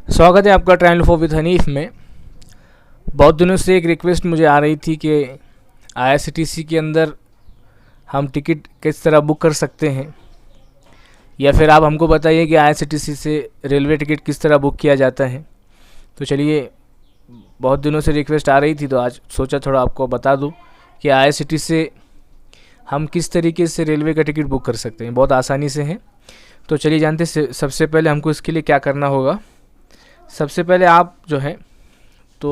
स्वागत है आपका ट्रैवल फॉर विद हनीफ में। बहुत दिनों से एक रिक्वेस्ट मुझे आ रही थी कि आईआरसीटीसी के अंदर हम टिकट किस तरह बुक कर सकते हैं, या फिर आप हमको बताइए कि आईआरसीटीसी से रेलवे टिकट किस तरह बुक किया जाता है। तो चलिए, बहुत दिनों से रिक्वेस्ट आ रही थी तो आज सोचा थोड़ा आपको बता दूं कि आईआरसीटीसी से हम किस तरीके से रेलवे का टिकट बुक कर सकते हैं। बहुत आसानी से है। तो चलिए जानते हैं सबसे पहले हमको इसके लिए क्या करना होगा। सबसे पहले आप जो है तो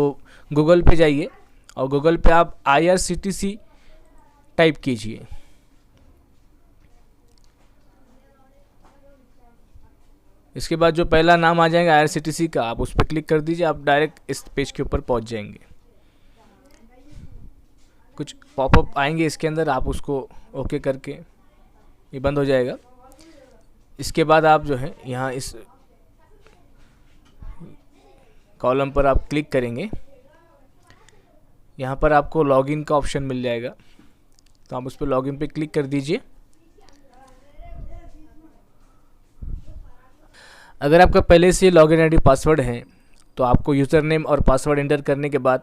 गूगल पे जाइए और गूगल पे आप आईआरसीटीसी टाइप कीजिए। इसके बाद जो पहला नाम आ जाएगा आईआरसीटीसी का, आप उस पर क्लिक कर दीजिए। आप डायरेक्ट इस पेज के ऊपर पहुंच जाएंगे। कुछ पॉपअप आएंगे इसके अंदर, आप उसको ओके करके ये बंद हो जाएगा। इसके बाद आप जो है यहाँ इस कॉलम पर आप क्लिक करेंगे। यहाँ पर आपको लॉगिन का ऑप्शन मिल जाएगा, तो आप उस पर लॉगिन पे क्लिक कर दीजिए। अगर आपका पहले से लॉगिन आईडी पासवर्ड है तो आपको यूज़र नेम और पासवर्ड एंटर करने के बाद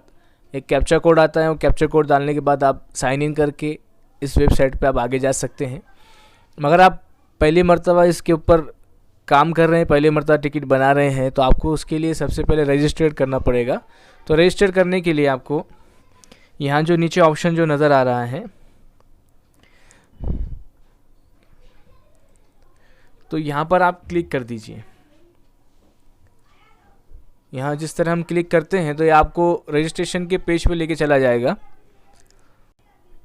एक कैप्चा कोड आता है। वो कैप्चा कोड डालने के बाद आप साइन इन करके इस वेबसाइट पे आप आगे जा सकते हैं। मगर आप पहली मर्तबा इसके ऊपर काम कर रहे हैं, पहली मर्तबा टिकट बना रहे हैं, तो आपको उसके लिए सबसे पहले रजिस्ट्रेट करना पड़ेगा। तो रजिस्टर करने के लिए आपको यहाँ जो नीचे ऑप्शन जो नज़र आ रहा है, तो यहाँ पर आप क्लिक कर दीजिए। यहाँ जिस तरह हम क्लिक करते हैं तो ये आपको रजिस्ट्रेशन के पेज पे लेके चला जाएगा।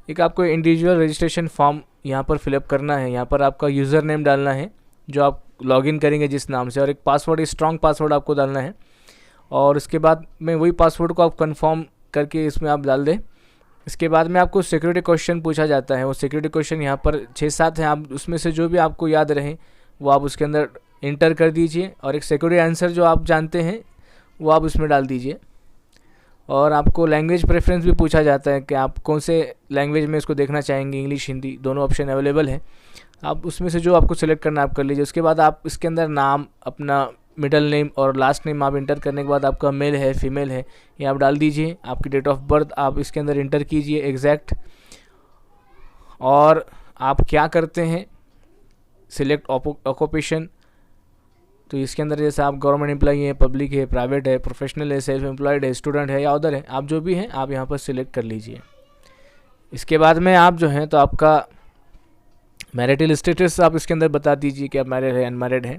एक आपको इंडिविजुअल रजिस्ट्रेशन फॉर्म यहाँ पर फिलअप करना है। यहाँ पर आपका यूज़र नेम डालना है जो आप लॉगिन करेंगे जिस नाम से, और एक पासवर्ड, स्ट्रॉन्ग पासवर्ड आपको डालना है। और इसके बाद में वही पासवर्ड को आप कंफर्म करके इसमें आप डाल दें। इसके बाद में आपको सिक्योरिटी क्वेश्चन पूछा जाता है। वो सिक्योरिटी क्वेश्चन यहाँ पर 6-7 हैं, आप उसमें से जो भी आपको याद रहे वो आप उसके अंदर इंटर कर दीजिए। और एक सिक्योरिटी आंसर जो आप जानते हैं वो आप उसमें डाल दीजिए। और आपको लैंग्वेज प्रेफरेंस भी पूछा जाता है कि आप कौन से लैंग्वेज में इसको देखना चाहेंगे, इंग्लिश, हिंदी, दोनों ऑप्शन अवेलेबल है। आप उसमें से जो आपको सिलेक्ट करना आप कर लीजिए। उसके बाद आप इसके अंदर नाम, अपना मिडल नेम और लास्ट नेम आप इंटर करने के बाद आपका मेल है, फीमेल है, ये आप डाल दीजिए। आपकी डेट ऑफ बर्थ आप इसके अंदर इंटर कीजिए एग्जैक्ट। और आप क्या करते हैं, सिलेक्ट ऑक्यूपेशन। तो इसके अंदर जैसे आप गवर्नमेंट एम्प्लॉई है, पब्लिक है, प्राइवेट है, प्रोफेशनल है, सेल्फ एम्प्लॉयड है, स्टूडेंट है या अदर है, आप जो भी हैं आप यहाँ पर सिलेक्ट कर लीजिए। इसके बाद में आप जो हैं तो आपका मैरिटल स्टेटस आप इसके अंदर बता दीजिए कि आप मैरिड है, अनमैरिड है।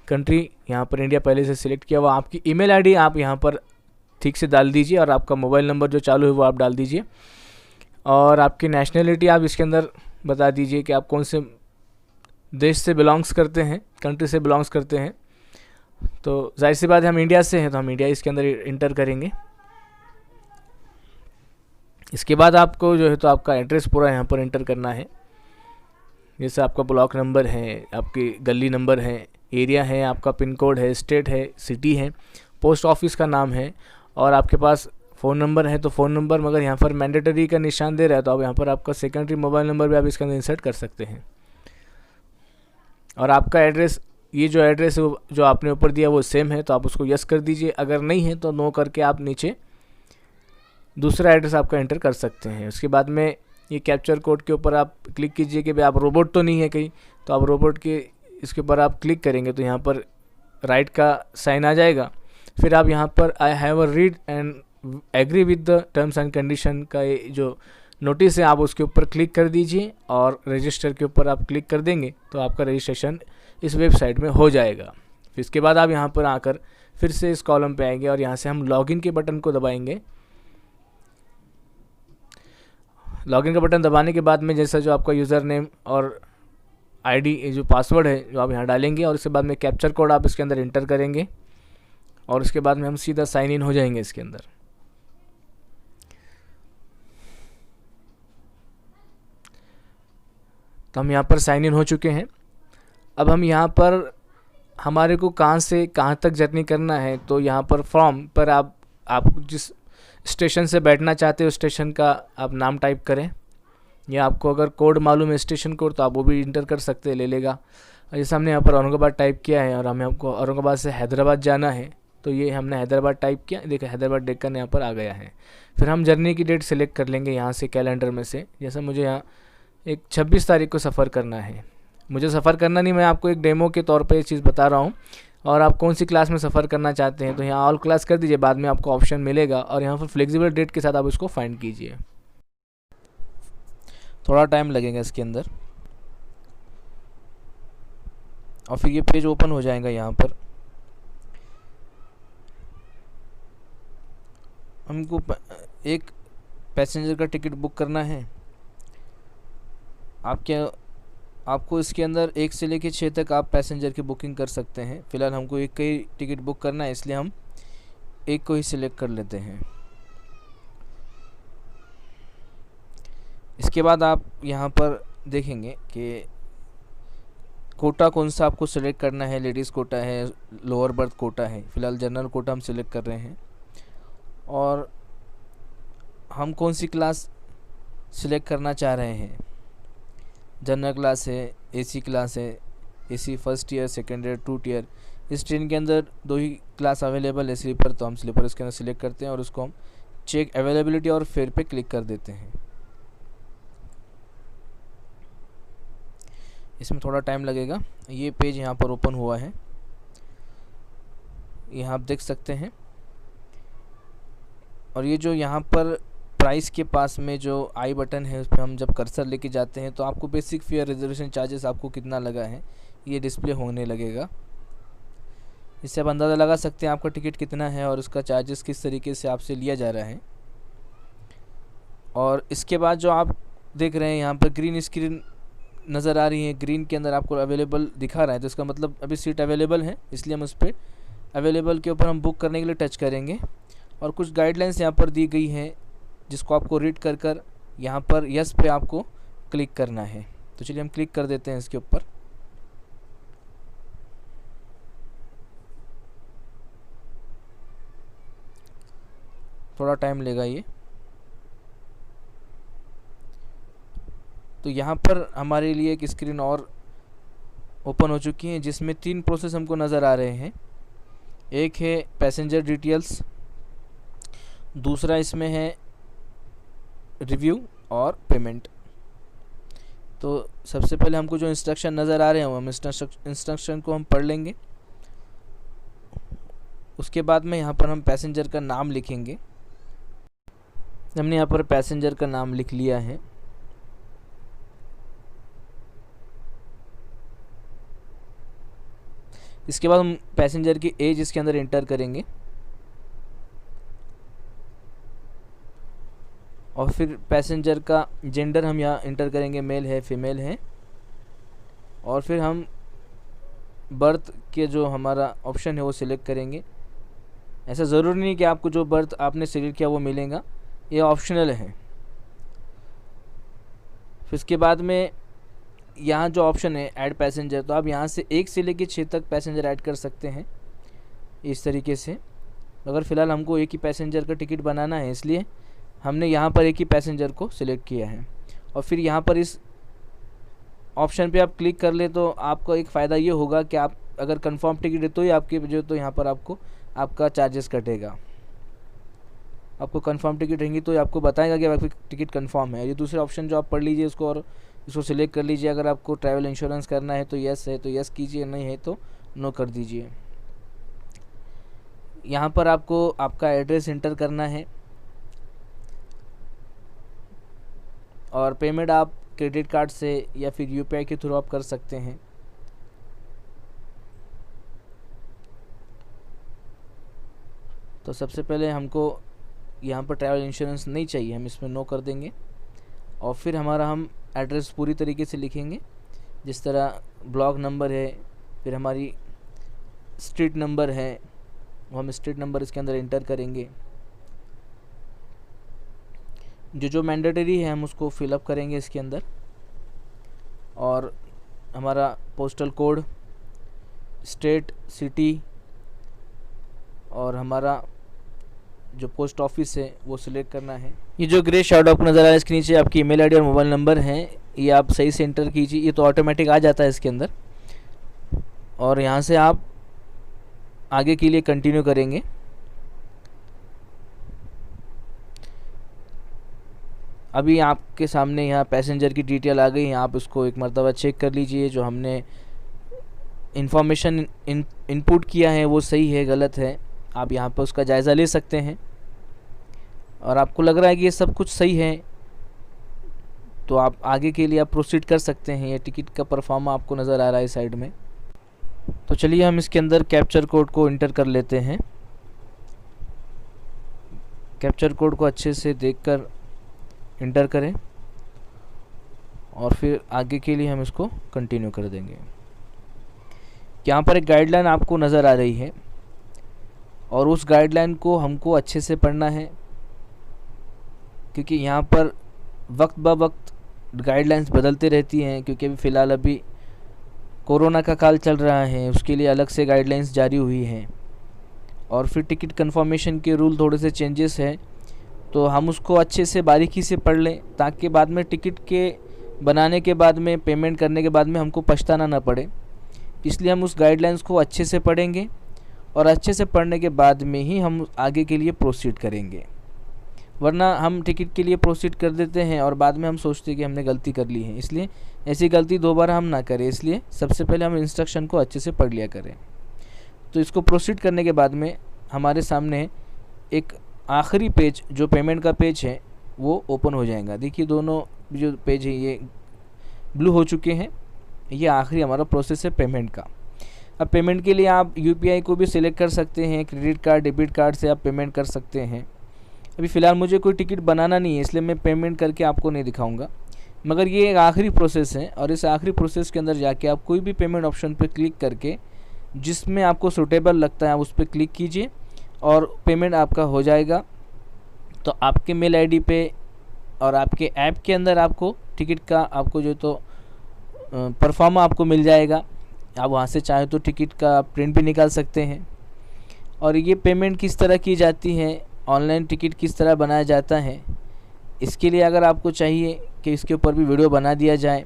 कंट्री यहाँ पर इंडिया पहले से सिलेक्ट किया हुआ। आपकी ईमेल आईडी आप यहाँ पर ठीक से डाल दीजिए, और आपका मोबाइल नंबर जो चालू है वो आप डाल दीजिए। और आपकी नेशनलिटी आप इसके अंदर बता दीजिए कि आप कौन से देश से बिलोंग्स करते हैं, कंट्री से बिलोंग्स करते हैं। तो जाहिर सी बात है हम इंडिया से हैं तो हम इंडिया इसके अंदर इंटर करेंगे। इसके बाद आपको जो है तो आपका एड्रेस पूरा यहाँ पर इंटर करना है। जैसे आपका ब्लॉक नंबर है, आपकी गली नंबर है, एरिया है, आपका पिन कोड है, स्टेट है, सिटी है, पोस्ट ऑफिस का नाम है, और आपके पास फ़ोन नंबर है तो फ़ोन नंबर। मगर यहाँ पर मैंडेटरी का निशान दे रहा है तो आप यहाँ पर आपका सेकेंडरी मोबाइल नंबर भी आप इसके अंदर इंसर्ट कर सकते हैं। और आपका एड्रेस, ये जो एड्रेस है जो आपने ऊपर दिया वो सेम है तो आप उसको यस कर दीजिए। अगर नहीं है तो नो करके आप नीचे दूसरा एड्रेस आपका एंटर कर सकते हैं। उसके बाद में ये कैप्चर कोड के ऊपर आप क्लिक कीजिए कि भाई आप रोबोट तो नहीं है कहीं, तो आप रोबोट के इसके ऊपर आप क्लिक करेंगे तो यहाँ पर राइट का साइन आ जाएगा। फिर आप यहाँ पर I have a read and agree with the terms and condition का ये जो नोटिस है आप उसके ऊपर क्लिक कर दीजिए, और रजिस्टर के ऊपर आप क्लिक कर देंगे तो आपका रजिस्ट्रेशन इस वेबसाइट में हो जाएगा। फिर इसके बाद आप यहाँ पर आकर फिर से इस कॉलम पे आएंगे और यहाँ से हम लॉगिन के बटन को दबाएंगे। लॉगिन का बटन दबाने के बाद में जैसा जो आपका यूज़र नेम और आईडी जो पासवर्ड है जो आप यहाँ डालेंगे, और उसके बाद में कैप्चर कोड आप इसके अंदर इंटर करेंगे, और उसके बाद में हम सीधा साइन इन हो जाएंगे इसके अंदर। तो हम यहाँ पर साइन इन हो चुके हैं। अब हम यहाँ पर हमारे को कहाँ से कहाँ तक जर्नी करना है, तो यहाँ पर फॉर्म पर आप जिस स्टेशन से बैठना चाहते हो स्टेशन का आप नाम टाइप करें, या आपको अगर कोड मालूम है स्टेशन कोड तो आप वो भी इंटर कर सकते हैं, ले लेगा। जैसे हमने यहाँ पर औरंगाबाद टाइप किया है और हमें आपको औरंगाबाद से हैदराबाद जाना है तो ये हमने हैदराबाद टाइप किया, देखिए हैदराबाद डेक्कन यहाँ पर आ गया है। फिर हम जर्नी की डेट सेलेक्ट कर लेंगे यहाँ से कैलेंडर में से। जैसे मुझे यहाँ एक 26 तारीख को सफ़र करना है, मुझे सफ़र करना नहीं, मैं आपको एक डेमो के तौर पे ये चीज़ बता रहा हूँ। और आप कौन सी क्लास में सफ़र करना चाहते हैं तो यहाँ ऑल क्लास कर दीजिए, बाद में आपको ऑप्शन मिलेगा और यहाँ पर फ्लेक्सिबल डेट के साथ आप इसको फाइंड कीजिए। थोड़ा टाइम लगेगा इसके अंदर और फिर ये पेज ओपन हो जाएगा। यहाँ पर हमको एक पैसेंजर का टिकट बुक करना है। आपको इसके अंदर 1 से लेकर 6 तक आप पैसेंजर की बुकिंग कर सकते हैं। फ़िलहाल हमको एक का ही टिकट बुक करना है, इसलिए हम एक को ही सिलेक्ट कर लेते हैं। इसके बाद आप यहाँ पर देखेंगे कि कोटा कौन सा आपको सिलेक्ट करना है, लेडीज़ कोटा है, लोअर बर्थ कोटा है। फ़िलहाल जनरल कोटा हम सिलेक्ट कर रहे हैं। और हम कौन सी क्लास सिलेक्ट करना चाह रहे हैं, जनरल क्लास है, एसी क्लास है, AC first year, second year, 2 tier. इस ट्रेन के अंदर 2 ही क्लास अवेलेबल है, स्लीपर, तो हम स्लीपर इसके अंदर सिलेक्ट करते हैं और उसको हम चेक अवेलेबिलिटी और फेयर पे क्लिक कर देते हैं। इसमें थोड़ा टाइम लगेगा। ये पेज यहाँ पर ओपन हुआ है, यहाँ आप देख सकते हैं। और ये जो यहाँ पर प्राइस के पास में जो आई बटन है, उस पर हम जब कर्सर लेके जाते हैं तो आपको बेसिक फेयर रिजर्वेशन चार्जेस आपको कितना लगा है ये डिस्प्ले होने लगेगा। इससे आप अंदाज़ा लगा सकते हैं आपका टिकट कितना है और उसका चार्जेस किस तरीके से आपसे लिया जा रहा है। और इसके बाद जो आप देख रहे हैं यहाँ पर ग्रीन स्क्रीन नज़र आ रही है, ग्रीन के अंदर आपको अवेलेबल दिखा रहा है, तो इसका मतलब अभी सीट अवेलेबल है, इसलिए हम उस पर अवेलेबल के ऊपर हम बुक करने के लिए टच करेंगे। और कुछ गाइडलाइंस यहाँ पर दी गई हैं जिसको आपको रीड कर कर यहाँ पर यस पे आपको क्लिक करना है। तो चलिए हम क्लिक कर देते हैं इसके ऊपर। थोड़ा टाइम लेगा ये। तो यहाँ पर हमारे लिए एक स्क्रीन और ओपन हो चुकी है जिसमें 3 प्रोसेस हमको नज़र आ रहे हैं। एक है पैसेंजर डिटेल्स, दूसरा इसमें है रिव्यू और पेमेंट। तो सबसे पहले हमको जो इंस्ट्रक्शन नज़र आ रहे हैं हम इंस्ट्रक्शन को हम पढ़ लेंगे। उसके बाद में यहाँ पर हम पैसेंजर का नाम लिखेंगे। हमने यहाँ पर पैसेंजर का नाम लिख लिया है। इसके बाद हम पैसेंजर की एज इसके अंदर इंटर करेंगे और फिर पैसेंजर का जेंडर हम यहाँ इंटर करेंगे, मेल है फीमेल है। और फिर हम बर्थ के जो हमारा ऑप्शन है वो सिलेक्ट करेंगे। ऐसा ज़रूरी नहीं कि आपको जो बर्थ आपने सिलेक्ट किया वो मिलेगा, ये ऑप्शनल है। फिर इसके बाद में यहाँ जो ऑप्शन है ऐड पैसेंजर, तो आप यहाँ से 1 से लेकर 6 तक पैसेंजर ऐड कर सकते हैं इस तरीके से। मगर फ़िलहाल हमको एक ही पैसेंजर का टिकट बनाना है, इसलिए हमने यहाँ पर एक ही पैसेंजर को सिलेक्ट किया है। और फिर यहाँ पर इस ऑप्शन पे आप क्लिक कर ले तो आपको एक फ़ायदा ये होगा कि आप अगर कंफर्म टिकट है तो ही आपके जो तो यहाँ पर आपको आपका चार्जेस कटेगा। आपको कंफर्म टिकट रहेंगी तो आपको बताएगा कि आपकी टिकट कंफर्म है। ये दूसरे ऑप्शन जो आप पढ़ लीजिए उसको और इसको सिलेक्ट कर लीजिए। अगर आपको ट्रैवल इंश्योरेंस करना है तो यस है तो यस कीजिए, नहीं है तो नो कर दीजिए। यहाँ पर आपको आपका एड्रेस इंटर करना है और पेमेंट आप क्रेडिट कार्ड से या फिर यूपीआई के थ्रू आप कर सकते हैं। तो सबसे पहले हमको यहाँ पर ट्रैवल इंश्योरेंस नहीं चाहिए, हम इसमें नो कर देंगे। और फिर हमारा हम एड्रेस पूरी तरीके से लिखेंगे, जिस तरह ब्लॉक नंबर है, फिर हमारी स्ट्रीट नंबर है, वो हम स्ट्रीट नंबर इसके अंदर इंटर करेंगे। जो मैंडेटरी है हम उसको फिलअप करेंगे इसके अंदर। और हमारा पोस्टल कोड, स्टेट, सिटी और हमारा जो पोस्ट ऑफिस है वो सिलेक्ट करना है। ये जो ग्रे शैडो आपको नज़र आ रहा है इसके नीचे आपकी ईमेल आईडी और मोबाइल नंबर है, ये आप सही से इंटर कीजिए। ये तो ऑटोमेटिक आ जाता है इसके अंदर। और यहाँ से आप आगे के लिए कंटिन्यू करेंगे। अभी आपके सामने यहाँ पैसेंजर की डिटेल आ गई है, आप उसको एक मर्तबा चेक कर लीजिए। जो हमने इंफॉर्मेशन इनपुट किया है वो सही है गलत है, आप यहाँ पर उसका जायज़ा ले सकते हैं। और आपको लग रहा है कि ये सब कुछ सही है तो आप आगे के लिए आप प्रोसीड कर सकते हैं। ये टिकट का परफॉर्मा आपको नज़र आ रहा है साइड में। तो चलिए हम इसके अंदर कैप्चर कोड को इंटर कर लेते हैं। कैप्चर कोड को अच्छे से देखकर इंटर करें और फिर आगे के लिए हम इसको कंटिन्यू कर देंगे। यहाँ पर एक गाइडलाइन आपको नज़र आ रही है और उस गाइडलाइन को हमको अच्छे से पढ़ना है, क्योंकि यहाँ पर वक्त ब वक्त गाइडलाइंस बदलते रहती हैं। क्योंकि अभी फ़िलहाल अभी कोरोना का काल चल रहा है, उसके लिए अलग से गाइडलाइंस जारी हुई हैं। और फिर टिकट कंफर्मेशन के रूल थोड़े से चेंजेस हैं, तो हम उसको अच्छे से बारीकी से पढ़ लें ताकि बाद में टिकट के बनाने के बाद में, पेमेंट करने के बाद में हमको पछताना ना पड़े। इसलिए हम उस गाइडलाइंस को अच्छे से पढ़ेंगे और अच्छे से पढ़ने के बाद में ही हम आगे के लिए प्रोसीड करेंगे। वरना हम टिकट के लिए प्रोसीड कर देते हैं और बाद में हम सोचते हैं कि हमने गलती कर ली है। इसलिए ऐसी गलती दोबारा हम ना करें, इसलिए सबसे पहले हम इंस्ट्रक्शन को अच्छे से पढ़ लिया करें। तो इसको प्रोसीड करने के बाद में हमारे सामने एक आखिरी पेज, जो पेमेंट का पेज है, वो ओपन हो जाएगा। देखिए दोनों जो पेज है ये ब्लू हो चुके हैं। ये आखिरी हमारा प्रोसेस है पेमेंट का। अब पेमेंट के लिए आप यूपीआई को भी सिलेक्ट कर सकते हैं, क्रेडिट कार्ड, डेबिट कार्ड से आप पेमेंट कर सकते हैं। अभी फ़िलहाल मुझे कोई टिकट बनाना नहीं है, इसलिए मैं पेमेंट करके आपको नहीं दिखाऊंगा। मगर ये एक आखिरी प्रोसेस है और इस आखिरी प्रोसेस के अंदर जाके आप कोई भी पेमेंट ऑप्शन पर क्लिक करके जिसमें आपको सूटेबल लगता है आप उस पर क्लिक कीजिए और पेमेंट आपका हो जाएगा। तो आपके मेल आईडी पे और आपके ऐप के अंदर आपको टिकट का आपको जो तो परफॉर्मा आपको मिल जाएगा। आप वहाँ से चाहे तो टिकट का प्रिंट भी निकाल सकते हैं। और ये पेमेंट किस तरह की जाती है, ऑनलाइन टिकट किस तरह बनाया जाता है, इसके लिए अगर आपको चाहिए कि इसके ऊपर भी वीडियो बना दिया जाए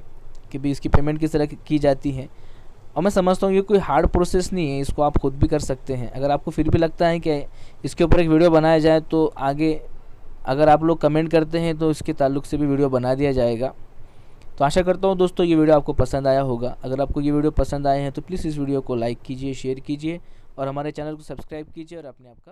कि भी इसकी पेमेंट किस तरह की जाती है, और मैं समझता हूँ ये कोई हार्ड प्रोसेस नहीं है, इसको आप खुद भी कर सकते हैं। अगर आपको फिर भी लगता है कि इसके ऊपर एक वीडियो बनाया जाए तो आगे अगर आप लोग कमेंट करते हैं तो इसके ताल्लुक़ से भी वीडियो बना दिया जाएगा। तो आशा करता हूँ दोस्तों ये वीडियो आपको पसंद आया होगा। अगर आपको ये वीडियो पसंद आए हैं तो प्लीज़ इस वीडियो को लाइक कीजिए, शेयर कीजिए और हमारे चैनल को सब्सक्राइब कीजिए और अपने आप का